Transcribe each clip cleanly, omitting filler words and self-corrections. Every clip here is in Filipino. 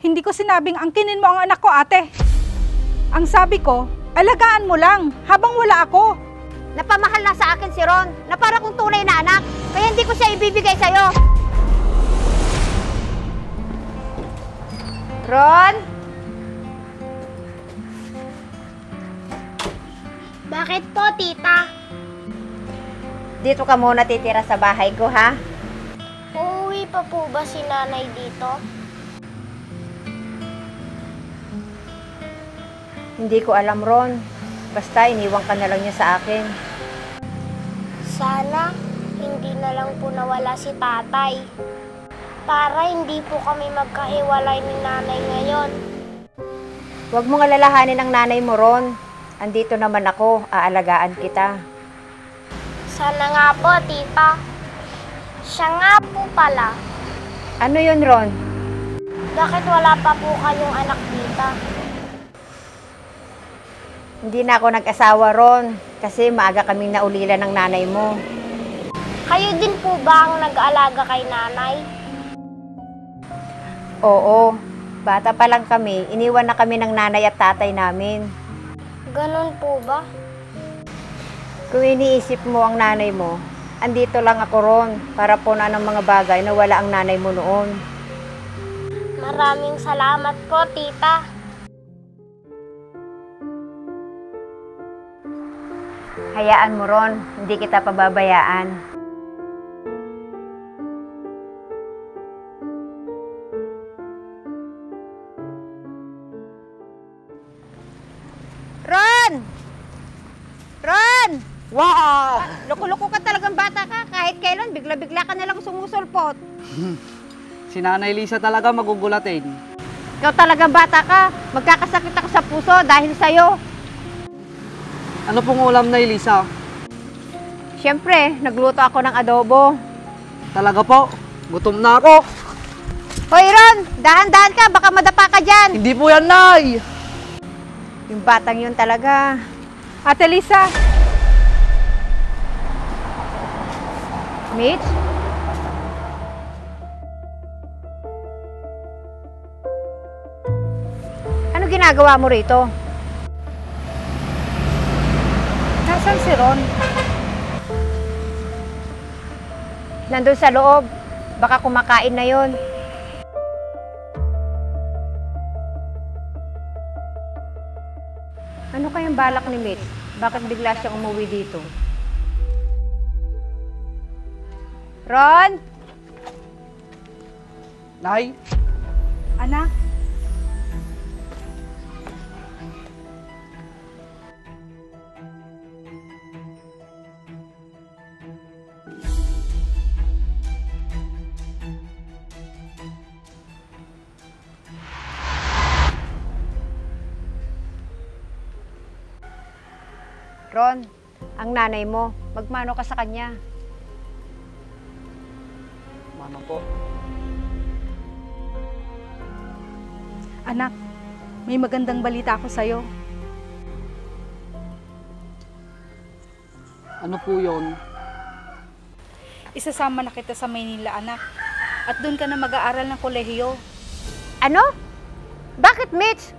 Hindi ko sinabing angkinin mo ang anak ko, ate. Ang sabi ko, alagaan mo lang habang wala ako. Napamahal na sa akin si Ron na para kung tunay na anak. Kaya hindi ko siya ibibigay sa'yo. Ron? Bakit po, tita? Dito ka muna titira sa bahay ko, ha? Uuwi pa po ba si nanay dito? Hindi ko alam, Ron. Basta iniwan ka na lang niya sa akin. Sana hindi na lang po nawala si tatay. Para hindi po kami magkahiwalay ni nanay ngayon. Huwag mong alalahanin ang nanay mo, Ron. Andito naman ako, aalagaan kita. Sana nga po, tita. Siya nga po pala. Ano yun, Ron? Bakit wala pa po kayong anak, tita? Hindi na ako nag-asawa, Ron. Kasi maaga kaming naulila ng nanay mo. Kayo din po ba ang nag-aalaga kay nanay? Oo. Bata pa lang kami, iniwan na kami ng nanay at tatay namin. Ganun po ba? Kung iniisip mo ang nanay mo, andito lang ako, Ron, para punan ng mga bagay na wala ang nanay mo noon. Maraming salamat po, tita. Hayaan mo, Ron, hindi kita pababayaan. Ron! Ron! Wow! Loko-loko ka talagang bata ka. Kahit kailan, bigla-bigla ka nalang sumusulpot. Si Nanay Lisa talaga magugulatin. Ikaw talagang bata ka. Magkakasakit ako sa puso dahil sa'yo. Ano pong ulam na Lisa? Siyempre, nagluto ako ng adobo. Talaga po, gutom na ako. Hoy, Ron! Dahan-dahan ka, baka madapa ka dyan. Hindi po yan, Nay! Yung batang yun talaga. Ate Lisa, Mitch? Ano ginagawa mo rito? nasaan si Ron? Nandun sa loob. Baka kumakain na yun. Ano kayang balak ni Mitch? Bakit bigla siyang umuwi dito? Ron? Nay? Anak? Ron, ang nanay mo, magmano ka sa kanya. Mano po? Anak, may magandang balita ako sa'yo. Ano po yun? Isasama na kita sa Maynila, anak. At doon ka na mag-aaral ng kolehiyo. Ano? Bakit, Mitch?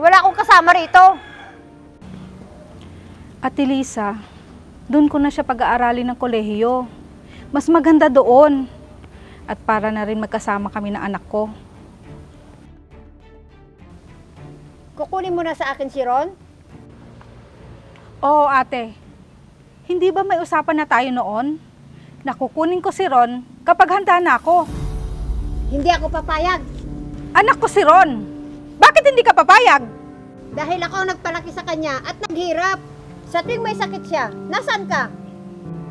Wala akong kasama rito. Ate Lisa, doon ko na siya pag-aaralin ng kolehiyo. Mas maganda doon. At para na rin magkasama kami ng anak ko. Kukunin mo na sa akin si Ron? Oo, ate. Hindi ba may usapan na tayo noon? Nakukunin ko si Ron kapag handa na ako. Hindi ako papayag. Anak ko si Ron. Bakit hindi ka papayag? Dahil ako ang nagpalaki sa kanya at naghirap. Sa tuwing may sakit siya, nasaan ka?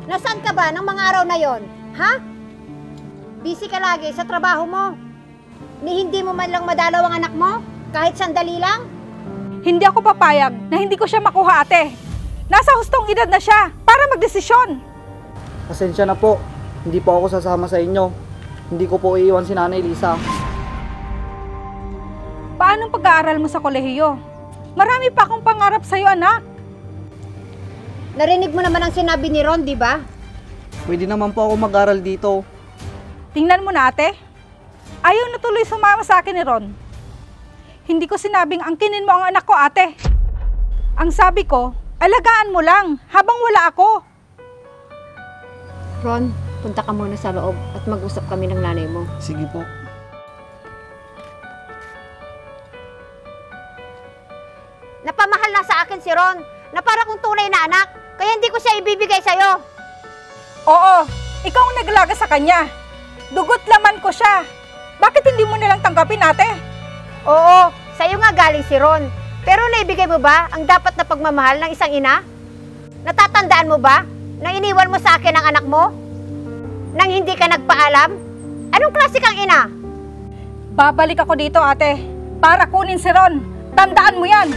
Nasaan ka ba ng mga araw na yon? Ha? Busy ka lagi sa trabaho mo. Ni hindi mo man lang madalaw ang anak mo? Kahit sandali lang? Hindi ako papayag na hindi ko siya makuha, ate. Nasa hustong edad na siya para magdesisyon. Pasensya na po. Hindi po ako sasama sa inyo. Hindi ko po iiwan si Nanay Lisa. Paano pag-aaral mo sa kolehiyo? Marami pa akong pangarap sa'yo, anak. Narinig mo naman ang sinabi ni Ron, di ba? Pwede naman po ako mag-aral dito. Tingnan mo na, ate. Ayaw na tuloy sumama sa akin ni Ron. Hindi ko sinabing angkinin mo ang anak ko, ate. Ang sabi ko, alagaan mo lang habang wala ako. Ron, punta ka muna sa loob at mag-usap kami ng nanay mo. Sige po. Napamahal na sa akin si Ron, na para kung tunay na anak, kaya hindi ko siya ibibigay sa'yo. Oo, ikaw ang naglaga sa kanya. Dugot laman ko siya. Bakit hindi mo nalang tanggapin, ate? Oo, sa'yo nga galing si Ron. Pero naibigay mo ba ang dapat na pagmamahal ng isang ina? Natatandaan mo ba na iniwan mo sa akin ang anak mo? Nang hindi ka nagpaalam? Anong klase kang ina? Babalik ako dito, ate, para kunin si Ron. Tandaan mo yan.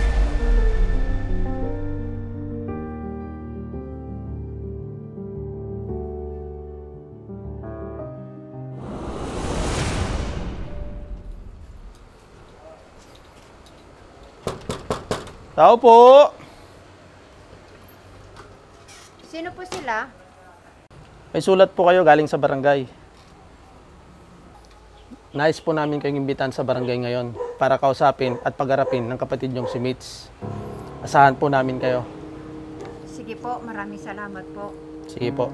Tao po! Sino po sila? May sulat po kayo galing sa barangay. Nais po namin kayong imbitan sa barangay ngayon para kausapin at pagharapin ng kapatid niyong si Mitch. Asahan po namin kayo. Sige po, maraming salamat po. Sige po.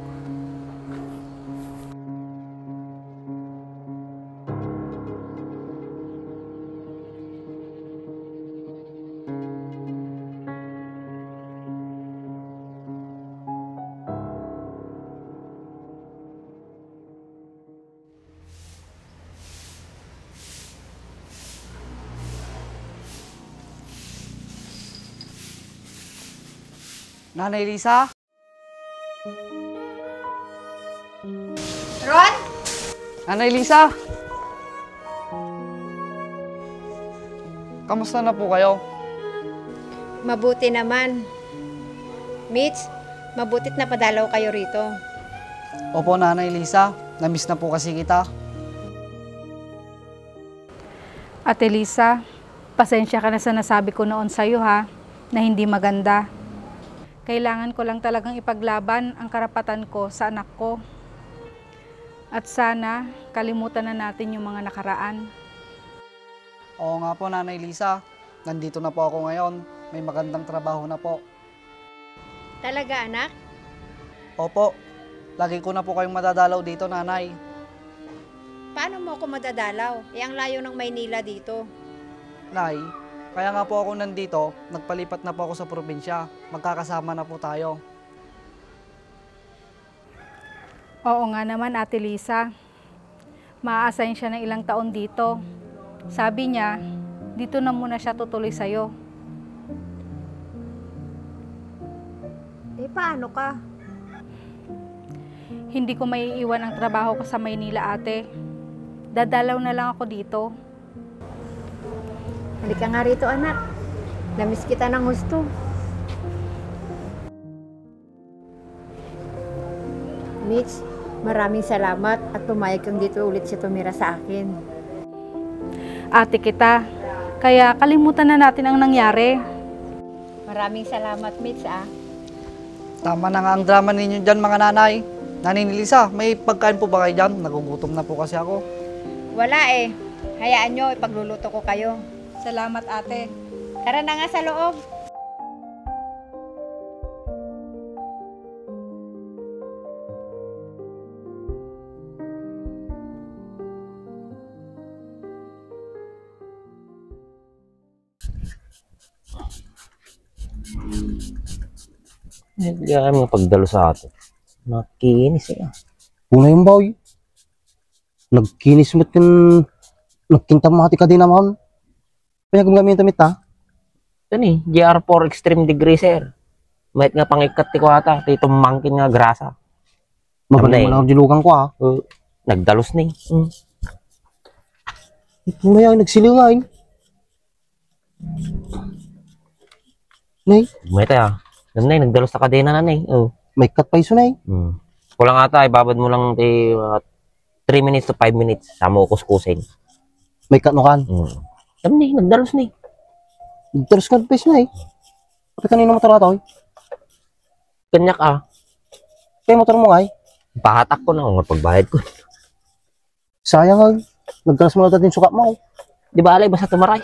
Nanay Lisa? Ron? Nanay Lisa? Kamusta na po kayo? Mabuti naman. Mitch, mabutit na padalaw kayo rito. Opo, Nanay Lisa. Namiss na po kasi kita. Ate Lisa, pasensya ka na sa nasabi ko noon sa'yo ha, na hindi maganda. Kailangan ko lang talagang ipaglaban ang karapatan ko sa anak ko. At sana, kalimutan na natin yung mga nakaraan. Oo nga po, Nanay Lisa. Nandito na po ako ngayon. May magandang trabaho na po. Talaga, anak? Opo. Lagi ko na po kayong madadalaw dito, Nanay. Paano mo ako madadalaw? Ang layo ng Maynila dito. Nay, kaya nga po ako nandito, nagpalipat na po ako sa probinsya. Magkakasama na po tayo. Oo nga naman, Ate Lisa. Ma-assign siya ng ilang taon dito. Sabi niya, dito na muna siya tutuloy sa'yo. Eh, paano ka? Hindi ko maiiwan ang trabaho ko sa Maynila, ate. Dadalaw na lang ako dito. Halika nga rito, anak. Namiss kita ng gusto. Mitch, maraming salamat at pumayag kang dito ulit siya tumira sa akin. Ate kita. Kaya kalimutan na natin ang nangyari. Maraming salamat, Mitch, Tama na nga ang drama ninyo dyan, mga nanay. Nanay ni Lisa, may pagkain po ba kayo dyan? Nagugutom na po kasi ako. Wala eh. Hayaan nyo, ipagluluto ko kayo. Salamat, ate. Tara na nga sa loob. Hindi kami nga pagdalo sa atin. Nakikinis eh. Una yung boy. Nagkinis mo't yung nagkintamati ka din naman. Kaya gumagamit tamit ha? Ito ni, GR4 Extreme Degree sir. Mahit nga pangikat ko ata. Ito mangkin nga grasa. Magaling mo lang ang dilugan ko ha. Nagdalos ni. Maya nagsilingain. Nay. Mahit ha. Nanay, nagdalos sa kadena nanay. May cut pa iso nay. Kulang ata, ibabad mo lang 3 minutes to 5 minutes. Sama ko kuskusin. May cut no kan? Sabi ni, nagdalos ni. Nagdalos ka pa iso nay. Kapag kanino motor ato? Kanyak Kaya motor mo ay? Pahatak ko na kung pagbayad ko. Sayang ay. Nagkalas mo natin suka mo. Di ba alay, basta tumaray.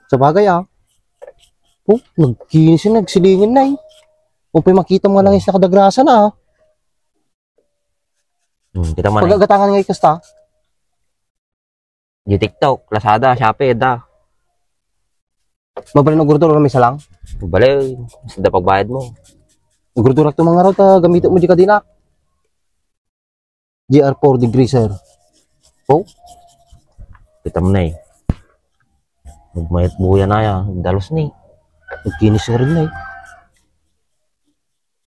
Sa bagay Oh, nagkinis yun, nagsilingin na Kung pa'y makita mo nga lang is nakadagrasa na Kita mo na Pagagatangan nga ikasta. Yung TikTok, Lazada, Shopee, da. Mabalin ng gurdura may salang. Bale, basta pagbayad mo. Ang gurdura ito mga raw, gamitin mo di ka dinak. GR4 degreaser. Oh, Kita mo na Magmayat buya na yan. Dalos na nagkinis na rin na